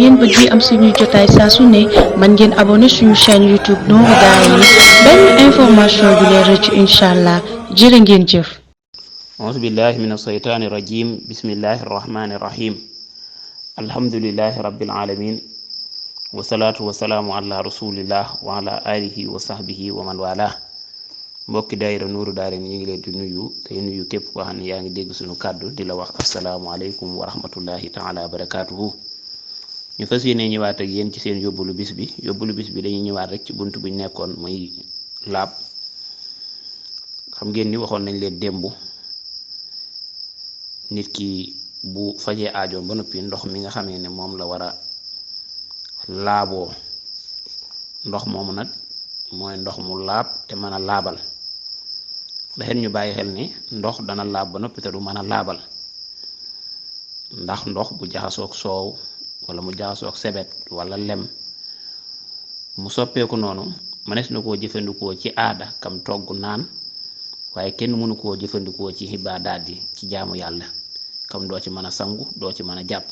ngeen bëggee am suñuy jotaay saa su ne mën ngeen abonné suñu chaîne YouTube Nourou Darayni benn information du leen rëcc incha allah jërë ngeen jëf. auzu billahi min asheytaani rajim bismillahi arrahmani irrahim alhamdulilahi rabbil alamin wasalaatu wasalaamu ala rasulillah wa ala alihi wa sahbihi wa man wala mbokki daayira Nourou Darayni ñu ngi leen di nuyu tey nuyu képp koo xam ne yaa ngi dégg suñu kàddu di la wax asalaamualeykum wa rahmatullahi taala wa barakatuhu. ñu fas yéene ñëwaat ak yéen ci seen yóbbulu bis bi dañuy ñëwaat rek ci bunt buñ nekkoon muy laab. xam ngeen ni waxoon nañ leen démb nit ki bu fajee aajoom ba noppi ndox mi nga xamee ne moom la war a laaboo ndox moomu nag mooy ndox mu laab te mën a laabal daxeen ñu bàyyi xel ni ndox dana laab ba noppi te du mën a laabal ndax ndox bu jaxasoog soow wala mu jaxasoog sebet wala lem mu soppeeku noonu mënees na koo jëfandikoo ci aada kam togg naan waaye kenn mënu koo jëfandikoo ci xibaadaat yi ci jaamu yàlla kam doo ci mën a sangu doo ci mën a jàpp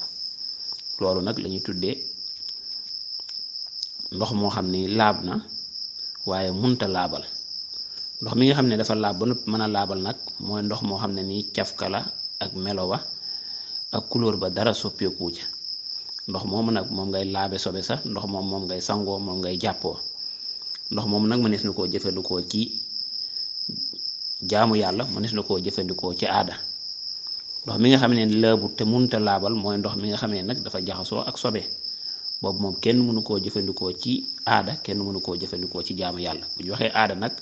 loolu nag lañuy tuddee ndox moo xam ni laab na waaye munta laabal ndox mi nga xam ne dafa laab ba noppi mën a laabal nag mooy ndox moo xam ne nii cafka la ak melo wa ak couleur ba dara soppeeku ca ndox moomu nag moom ngay laabe sobe sax ndox moom ngay sangoo moom ngay jàppoo ndox moomu nag mënees na koo jëfandikoo ci jaamu yàlla mënees na koo jëfandikoo ci aada ndox mi nga xam ne laabut te munta laabal mooy ndox mi nga xam ne nag dafa jaxasoo ak sobe boobu moom kenn mënu koo jëfandikoo ci aada kenn mënu koo jëfandikoo ci jaamu yàlla bu ñu waxee aada nag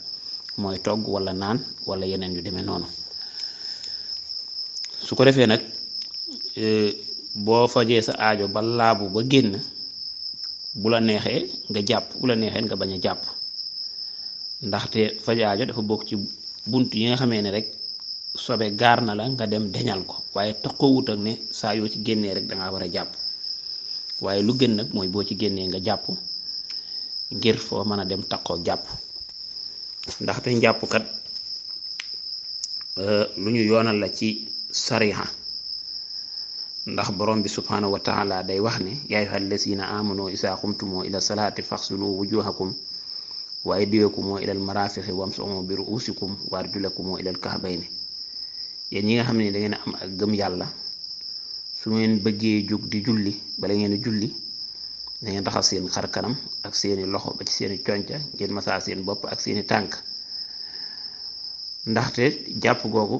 mooy togg wala naan wala yeneen yu demee noonu su ko defee nag boo fajee sa aajo ba laabu ba génn bu la neexee nga jàpp bu la neexee nga bañ a jàpp ndaxte faj aajo dafa bokk ci bunt yi nga xamee ne rek sobe gaar na la nga dem deñal ko waaye taxawut ak ne saa yoo ci génnee rek dangaa war a jàpp waaye lu gën nag mooy boo ci génnee nga jàpp ngir foo mën a dem taxoo jàpp ndaxte njàppkat lu ñu yoonal la ci sariha ndax borom bi subhanahu wa taala day wax ne yaa ayyuhal lazina amanu isaa qumtumu ila salaati faxsilu wujuhakum wa aydiyakum ila al marafiqi wamsahu bi ruusikum wa arjulakum ila al kahbayni yéen ñi nga xam ne da ngeen am ak gëm yàlla su ngeen bëggee jóg di julli bala ngeen julli da ngeen taxal seen xar kanam ak seeni loxo ba ci seeni conca ngeen masaa seen bopp ak seeni tànk ndaxte jàpp googu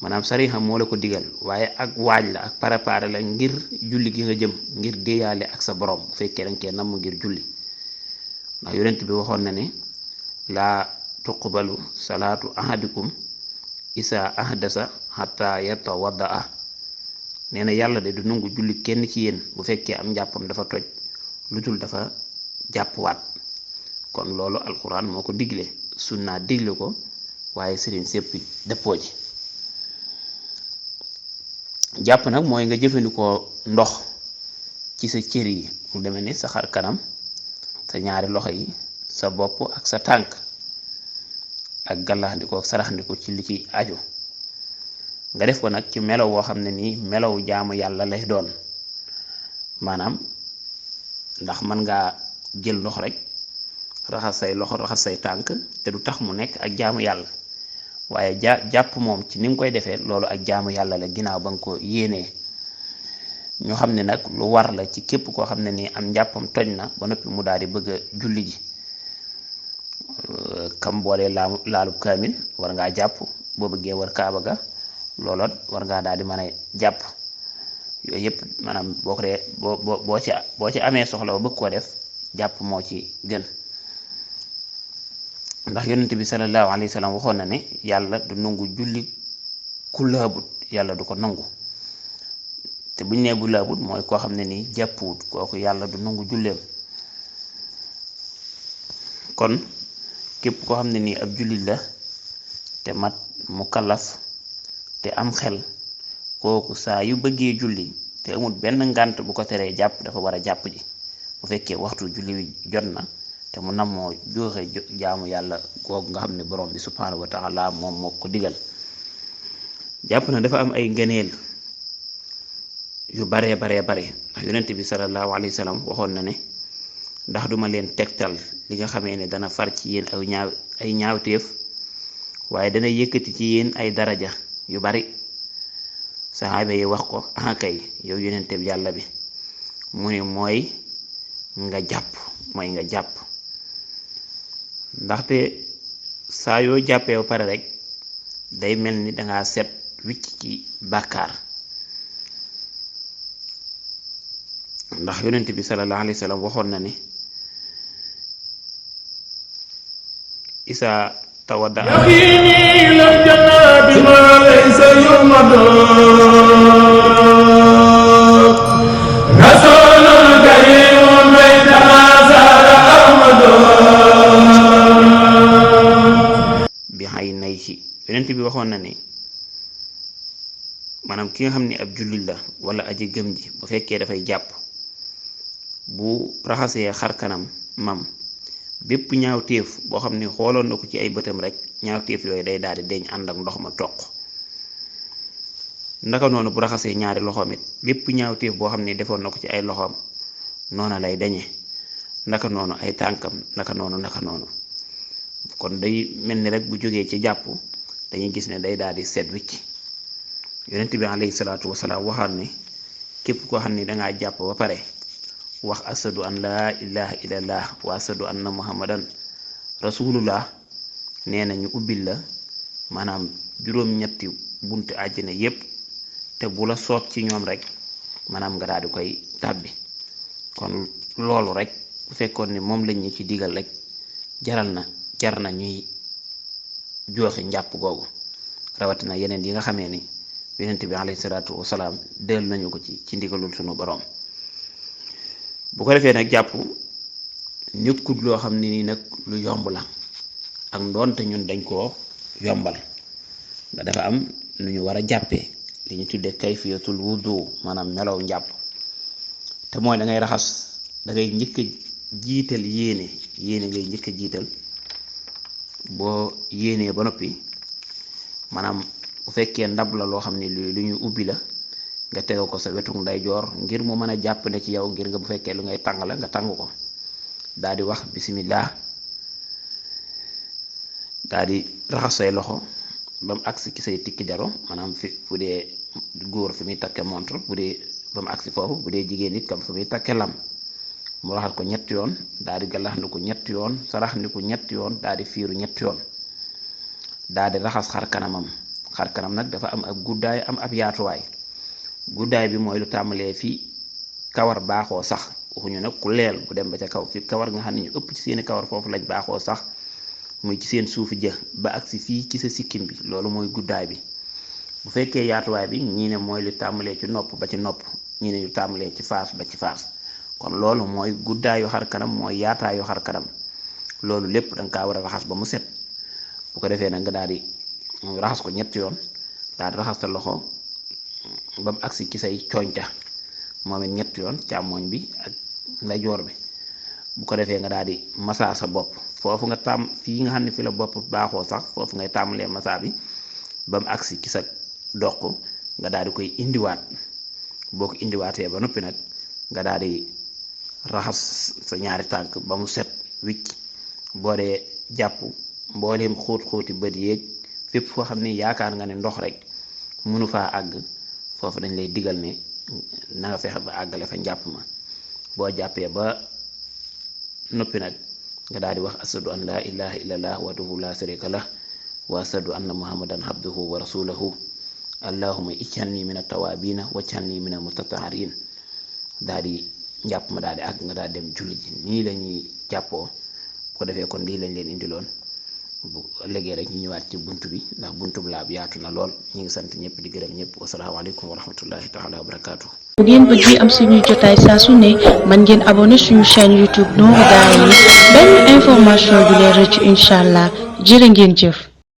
maanaam sariha moo la ko digal waaye ak waaj la ak préparé la ngir julli gi nga jëm ngir déeyaale ak sa borom bu fekkee danga cee namm ngir julli ndax yonent bi waxoon na ne laa tuqbalu salaatu ahadikum isa ahdasa hatta yatawaddaa nee na yàlla de du nangu julli kenn ci yéen bu fekkee am njàppam dafa toj lu dul dafa jàppwaat kon loolu alquran moo ko digle sunna digle ko waaye sëriñ sépp dëppoo ci jàpp nag mooy nga jëfandikoo ndox ci sa cër yi mu demee ni sa xar kanam sa ñaari loxo yi sa bopp ak sa tànk ak gàllaxndiko saraxndiko ci li ci aju nga def ko nag ci melow woo xam ne nii melow jaamu yàlla lay doon maanaam ndax mën ngaa jël ndox rek raxas say loxo raxas say tànk te du tax mu nekk ak jaamu yàlla waaye jàpp moom ci ni nga koy defee loolu ak jaamu yàlla la ginnaaw ba nga ko yéenee ñu xam ne nag lu war la ci képp koo xam ne nii am njàppam toj na ba noppi mu daal di bëgg a julli ji kam boolee laalub kaamil war ngaa jàpp boo bëggee war kaaba ga looloot war ngaa daal di mën a jàpp yooyu yëpp maanaam boo ko dee boo ci amee soxla ba bëgg koo def jàpp moo ci gën ndax yonent bi sallallahu alayhi wa sallam waxoon na ne yàlla du nangu julli ku laabut yàlla du ko nangu te buñ nee bu laabut mooy koo xam ne nii jàppuwut kooku yàlla du nangu julleem kon képp koo xam ne nii ab jullit la te mat mu kallaf te am xel kooku saa yu bëggee julli te amul benn ngànt bu ko teree jàpp dafa war a jàpp ji bu fekkee waxtu julli wi jot na te mu namoo joxe jaamu yàlla googu nga xam ne borom bi subhanahu wa taala moom moo ko digal jàpp na dafa am ay ngëneel yu baree bare ndax yonent bi sallallahu alayhi wa sallam waxoon na ne ndax duma leen tegtal li nga xamee ne dana far ci yéen ay ñaawteef waaye dana yëkkati ci yéen ay daraja yu bari. saxaaba yi wax ko kay yow yonent bi yàlla bi mu ne mooy nga jàpp ndaxte saa yoo jàppee ba pare rek day mel ni dangaa set wicc ci bàkkaar ndax yonent bi sallallahu alayhi wa sallam waxoon na ne isa tawadda bi xay nay ci yonent bi waxoon na ne maanaam ki nga xam ne ab jullit la wala aji gëm ji bu fekkee dafay jàpp bu raxasee xar kanam mam bépp ñaawteef boo xam ne xooloon na ko ci ay bëtam rek ñaawteef yooyu day daal di deñ ànd ak ndox ma toq ndaka noonu bu raxasee ñaari loxoom it bépp ñaawteef boo xam ne defoon na ko ci ay loxoom noona lay dañe ndaka noonu ay tànkam naka noonu kon day mel ni rek bu jógee ci jàpp dañuy gis ne day daal di set wicc yonent bi alayhi salaatu wasalaam waxaat ne képp koo xam ne dangaa jàpp ba pare wax asadu an laa ilaha illallah wa asadu anna muhammadan rasulullah nee na ñu ubbil la maanaam juróom-ñetti buntu àjjana yépp te bu la soob ci ñoom rek maanaam nga daal di koy tàbbi kon loolu rek bu fekkoon ne moom lañ ñu ci digal rek jar na ñuy joxe njàpp googu rawatina yeneen yi nga xamee ni yonent bi alayhi salaatu wasalaam del nañu ko ci ndigalul sunu borom. bu ko defee nag jàpp nekkut loo xam ne nii nag lu yomb la ak ndoonte ñun dañ koo yombal nga dafa am nu ñu war a jàppee li ñu tuddee kayfiyatul wudu maanaam melaw njàpp te mooy da ngay raxas da ngay njëkk a jiital yéene ngay njëkk a jiital boo yéenee ba noppi maanaam bu fekkee ndab la loo xam ne lu ñu ubbi la nga tegal ko sa wetu ndeyjoor ngir mu mën a jàpp ne ci yow ngir nga bu fekkee lu ngay tàng la nga tàng ko daal di wax bismillah daal di raxas say loxo ba mu agsi ci say tikki jaro maanaam fi bu dee góor fi muy takke montre bu dee ba mu agsi foofu bu dee jigéen nit kam fi muy takke lam mu raxas ko ñetti yoon daal di galax ni ko ñetti yoon sarax ni ko ñetti yoon daal di fiiru ñetti yoon daal di raxas xar kanam nag dafa am ab guddaay am ab yaatuwaay guddaay bi mooy lu tàmbalee fi kawar baaxoo sax waxuñu nag ku leel bu dem ba ca kaw fi kawar nga xam ne ñu ëpp ci seeni kawar foofu lañ baaxoo sax muy ci seen suufu jë ba agsi fii ci sa sikkim bi loolu mooy guddaay bi bu fekkee yaatuwaay bi ñii ne mooy lu tàmbalee ci nopp ba ci nopp ñii ne lu tàmbalee ci faas ba ci faas kon loolu mooy guddaayu xar kanam mooy yaataayu xar kanam loolu lépp danga kaa war a raxas ba mu set bu ko defee nag nga daal di raxas ko ñetti yoon daal di raxas sa loxo ba mu agsi ci say coñca moom it ñetti yoon càmmooñ bi ak ndeyjoor bi bu ko defee nga daal di masaa sa bopp foofu nga fii nga xam ne fi la bopp baaxoo sax foofu ngay tàmbalee masaa bi ba mu agsi ci sa doq nga daal di koy indiwaat boo ko indiwaatee ba noppi nag nga daal di raxas sa ñaari tànk ba mu set wicc boo dee jàpp mbooleem xóoti bët yéeg fépp foo xam ne yaakaar nga ne ndox rek mënu faa àgg foofu dañ lay digal ne na nga fexe ba àggale fa njàpp ma boo jàppee ba noppi nag nga daal di wax asadu an laa ilaha illallah wahdahu la sharika lah wa asadu anna muhammadan abduhu wa rasuluhu allahumma ij'alni min at-tawabina waj'alni min al-mutatahharin daal di njàpp ma daal di àgg nga daal dem julli ji nii la ñuy jàppoo bu ko defee kon lii lañ leen indiloon bu léegi rek ñu ñëwaat ci buntu bi ndax buntu bu laab yaatu na lool ñu ngi sant ñëpp di gërëm ñëpp wasalaamaaleykum wa rahmatullahi taala wa barakaatu. bu ngeen bëggee am suñuy jotaay saa su ne mën ngeen abonné suñu chaîne YouTube Nourou Darayni benn information du leen rëcc incha allah jërë ngeen jëf.